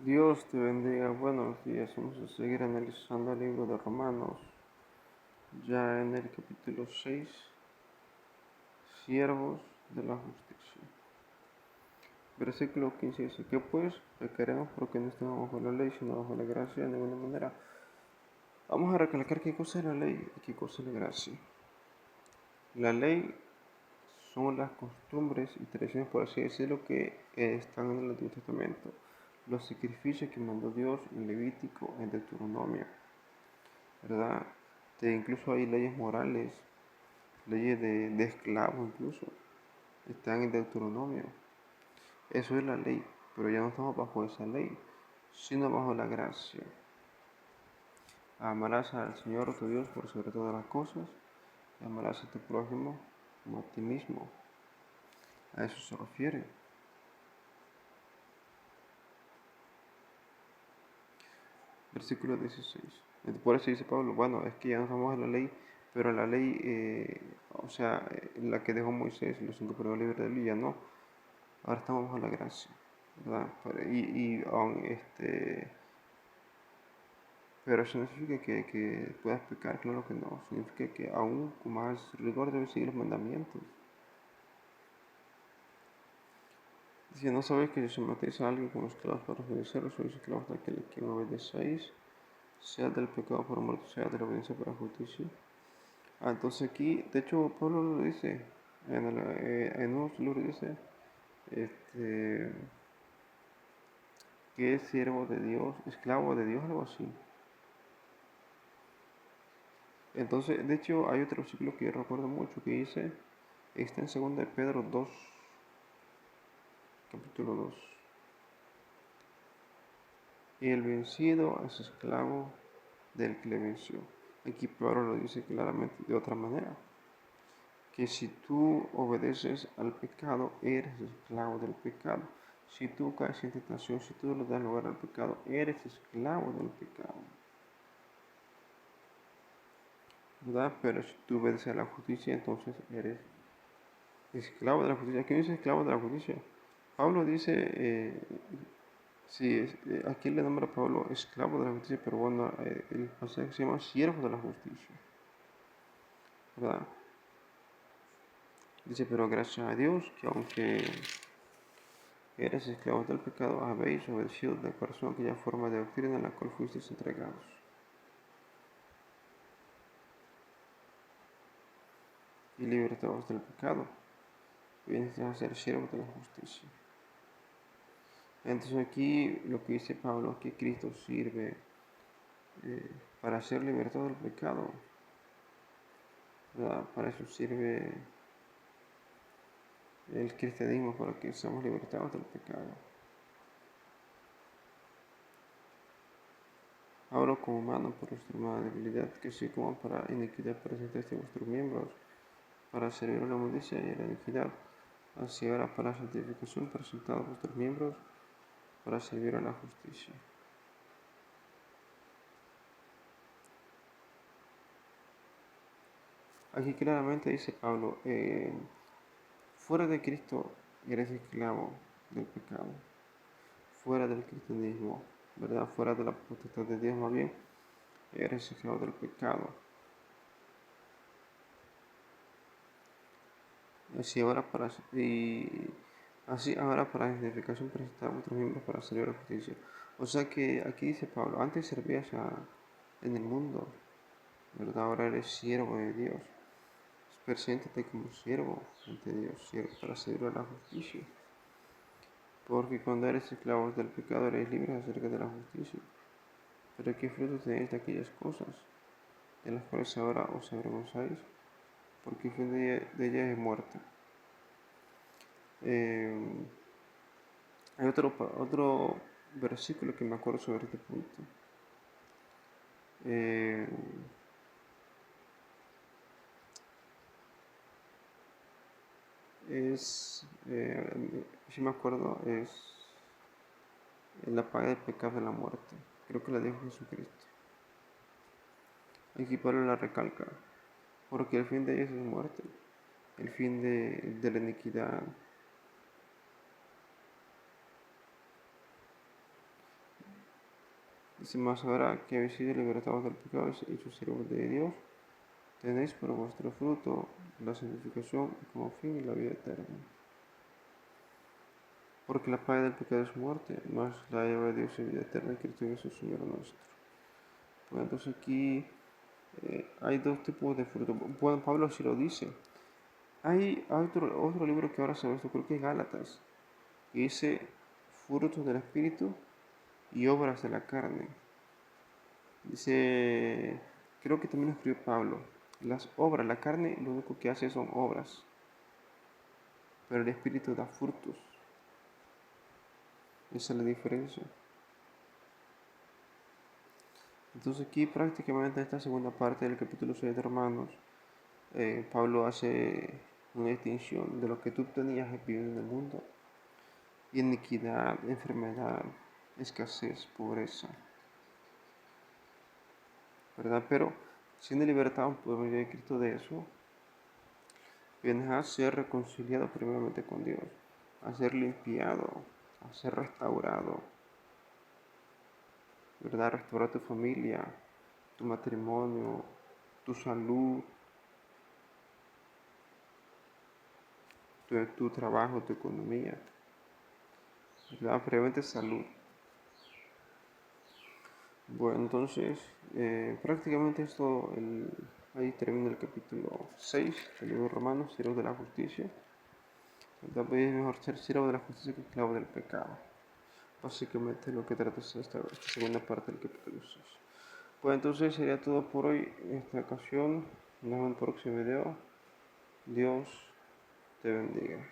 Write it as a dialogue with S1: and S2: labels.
S1: Dios te bendiga, buenos días. Vamos a seguir analizando el libro de Romanos, ya en el capítulo 6, siervos de la justicia. Versículo 15 dice, ¿qué pues? Pecaremos porque no estamos bajo la ley, sino bajo la gracia de ninguna manera. Vamos a recalcar qué cosa es la ley y qué cosa es la gracia. La ley son las costumbres y tradiciones, por así decirlo, que están en el Antiguo Testamento. Los sacrificios que mandó Dios en Levítico, en Deuteronomio, ¿verdad? Incluso hay leyes morales, leyes de esclavos incluso, están en Deuteronomio. Eso es la ley, pero ya no estamos bajo esa ley, sino bajo la gracia. Amarás al Señor tu Dios por sobre todas las cosas, y amarás a tu prójimo como a ti mismo. A eso se refiere. Versículo 16. Por eso dice Pablo, bueno, es que ya no estamos en la ley, pero la ley, la que dejó Moisés, los 5 libros de ley, ya no. Ahora estamos bajo la gracia, ¿verdad? Pero eso no significa que puedas pecar, claro que no. Significa que aún con más rigor debes seguir los mandamientos. Si no sabéis que si sometéis a alguien como esclavos para obedecer, sois esclavos de aquel a quien obedecéis, sea del pecado por muerte, sea de la obediencia para justicia. Entonces aquí, de hecho, Pablo lo dice, en unos libros dice, este, que es siervo de Dios, esclavo de Dios, algo así. Entonces, de hecho, hay otro versículo que yo recuerdo mucho que dice, está en 2 de Pedro 2, capítulo 2. Y el vencido es esclavo del que le venció. Aquí Pedro lo dice claramente de otra manera, que si tú obedeces al pecado, eres esclavo del pecado. Si tú caes en tentación, si tú le das lugar al pecado, eres esclavo del pecado. ¿Verdad? Pero si tú obedeces a la justicia, entonces eres esclavo de la justicia. ¿Quién dice esclavo de la justicia? Pablo dice, aquí le nombra a Pablo esclavo de la justicia, pero bueno, el pasaje se llama siervo de la justicia. ¿Verdad? Dice, pero gracias a Dios que aunque eres esclavos del pecado, habéis obedecido de corazón aquella forma de doctrina en la cual fuisteis entregados. Y libertados del pecado, vienes a ser siervos de la justicia. Entonces aquí lo que dice Pablo es que Cristo sirve para ser libertado del pecado. ¿Verdad? Para eso sirve el cristianismo, para que seamos libertados del pecado. Hablo como humano por nuestra humana debilidad, que así como para iniquidad presentaste vuestros miembros, para servir a la malicia y a la iniquidad, así ahora para la santificación presentad vuestros miembros, para servir a la justicia. Aquí claramente dice Pablo, fuera de Cristo eres esclavo del pecado, fuera del cristianismo, ¿verdad? Fuera de la potestad de Dios más bien, eres esclavo del pecado. Así ahora para la justificación presentar vuestros miembros para servir a la justicia. O sea que aquí dice Pablo, antes servías en el mundo, ¿verdad? Ahora eres siervo de Dios. Preséntate como siervo ante Dios, siervo para servir a la justicia. Porque cuando eres esclavos del pecado eres libres acerca de la justicia. Pero ¿qué fruto tenéis de aquellas cosas, de las cuales ahora os avergonzáis? Porque el fin de ellas es muerte. Eh, Hay otro versículo que me acuerdo sobre este punto. Eh, si me acuerdo, es la paga del pecado de la muerte. Creo que la dijo Jesucristo. Aquí Pablo la recalca, porque el fin de ellos es muerte, el fin de la iniquidad Dice más ahora que habéis sido libertados del pecado y hechos siervos de Dios, tenéis por vuestro fruto la santificación y como fin la vida eterna. Porque la paga del pecado es muerte, mas la lleva de Dios es vida eterna en Cristo Jesús, Señor nuestro. Pues entonces aquí hay dos tipos de fruto. Bueno, Pablo sí lo dice. Hay otro libro que ahora se ve, creo que es Gálatas, que dice frutos del Espíritu y obras de la carne. Dice, creo que también lo escribió Pablo. Las obras, la carne lo único que hace son obras, pero el Espíritu da frutos. Esa es la diferencia. Entonces aquí prácticamente esta segunda parte del capítulo 6 de Romanos, Pablo hace una distinción de lo que tú tenías vivido en el mundo: iniquidad, enfermedad, escasez, pobreza, ¿verdad? Pero siendo libertado por medio de Cristo de eso, vienes a ser reconciliado primeramente con Dios, a ser limpiado, a ser restaurado, ¿verdad? Restaurar tu familia, tu matrimonio, tu salud, tu trabajo, tu economía, ¿verdad? Primeramente salud. Bueno, entonces, prácticamente ahí termina el capítulo 6 del libro de Romanos, siervo de la justicia. También es mejor ser siervo de la justicia que esclavo del pecado. Básicamente lo que trata es esta segunda parte del capítulo 6. Pues entonces sería todo por hoy en esta ocasión. Nos vemos en el próximo video. Dios te bendiga.